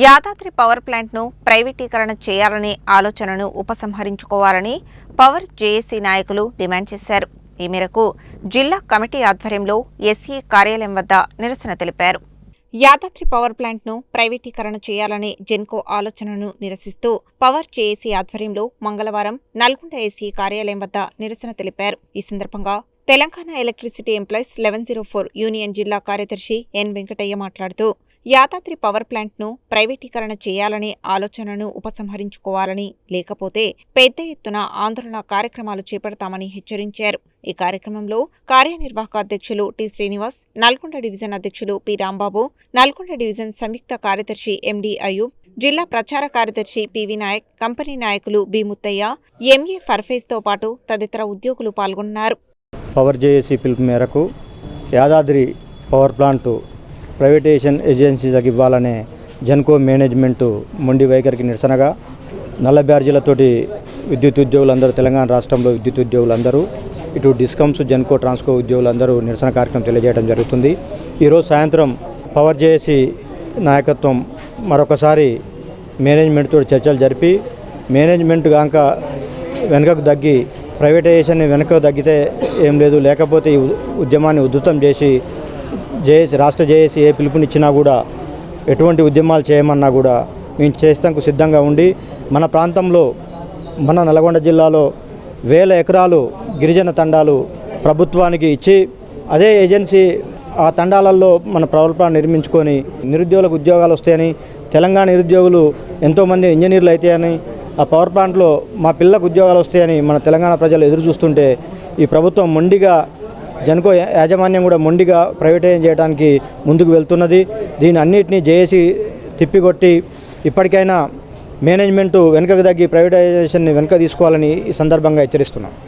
Yadadri power ప్లాంట్ను ప్రైవేటీకరణ చేయాలనే ఆలోచనను ఉపసంహరించుకోవాలని పవర్ జేఏసీ నాయకులు డిమాండ్ చేశారు. ఈ మేరకు జిల్లా కమిటీ ఆధ్వర్యంలో ఎస్ఈ కార్యాలయం వద్ద నిరసన తెలిపారు. యాదాద్రి పవర్ ప్లాంట్ను ప్రైవేటీకరణ చేయాలనే జెన్కో ఆలోచనను నిరసిస్తూ పవర్ జేఏసీ ఆధ్వర్యంలో మంగళవారం నల్గొండ ఎస్ఈ కార్యాలయం వద్ద నిరసన తెలిపారు. ఈ సందర్భంగా తెలంగాణ ఎలక్ట్రిసిటీ ఎంప్లాయీస్ 1104 యూనియన్ జిల్లా కార్యదర్శి ఎన్ వెంకటయ్య మాట్లాడుతూ యాదాద్రి పవర్ ప్లాంట్ను ప్రైవేటీకరణ చేయాలనే ఆలోచనను ఉపసంహరించుకోవాలని, లేకపోతే పెద్ద ఎత్తున ఆందోళన కార్యక్రమాలు చేపడతామని హెచ్చరించారు. ఈ కార్యక్రమంలో కార్యనిర్వాహక అధ్యక్షులు టి శ్రీనివాస్, నల్గొండ డివిజన్ అధ్యక్షులు పి రాంబాబు, నల్గొండ డివిజన్ సంయుక్త కార్యదర్శి ఎండి అయూబ్, జిల్లా ప్రచార కార్యదర్శి పివి నాయక్, కంపెనీ నాయకులు బి ముత్తయ్య, ఎంఏ ఫర్ఫేజ్తో పాటు తదితర ఉద్యోగులు పాల్గొన్నారు. పవర్ జేఏసీ పిలుపు మేరకు యాదాద్రి పవర్ ప్లాంట్ ప్రైవేటైజేషన్ ఏజెన్సీలకు ఇవ్వాలనే జెన్కో మేనేజ్మెంటు మొండి వైఖరికి నిరసనగా నల్ల బ్యార్జీలతోటి విద్యుత్ ఉద్యోగులందరూ, తెలంగాణ రాష్ట్రంలో విద్యుత్ ఉద్యోగులందరూ, ఇటు డిస్కమ్స్, జెన్కో, ట్రాన్స్కో ఉద్యోగులందరూ నిరసన కార్యక్రమం తెలియజేయడం జరుగుతుంది. ఈరోజు సాయంత్రం పవర్ జేఏసీ నాయకత్వం మరొకసారి మేనేజ్మెంట్తో చర్చలు జరిపి, మేనేజ్మెంట్ కాక వెనుకకు తగ్గి ప్రైవేటైజేషన్ని వెనుకకు తగ్గితే ఏం లేదు, లేకపోతే ఈ ఉద్యమాన్ని ఉధృతం చేసి జేఏసీ, రాష్ట్ర జేఏసీ ఏ పిలుపునిచ్చినా కూడా, ఎటువంటి ఉద్యమాలు చేయమన్నా కూడా మేము చేస్తానికి సిద్ధంగా ఉండి, మన ప్రాంతంలో, మన నల్గొండ జిల్లాలో 1000 ఎకరాలు గిరిజన తండాలు ప్రభుత్వానికి ఇచ్చి, అదే ఏజెన్సీ ఆ తండాలలో మన పవర్ ప్లాంట్ నిర్మించుకొని నిరుద్యోగులకు ఉద్యోగాలు వస్తాయని, తెలంగాణ నిరుద్యోగులు ఎంతోమంది ఇంజనీర్లు అవుతాయని, ఆ పవర్ ప్లాంట్లో మా పిల్లలకు ఉద్యోగాలు వస్తాయని మన తెలంగాణ ప్రజలు ఎదురు చూస్తుంటే, ఈ ప్రభుత్వం మొండిగా, జెన్కో యాజమాన్యం కూడా మొండిగా ప్రైవేటైజ్ చేయడానికి ముందుకు వెళ్తున్నది. దీని అన్నిటినీ జేఏసీ తిప్పికొట్టి ఇప్పటికైనా మేనేజ్మెంటు వెనుకకు తగ్గి ప్రైవేటైజేషన్ని వెనుక తీసుకోవాలని ఈ సందర్భంగా హెచ్చరిస్తున్నాం.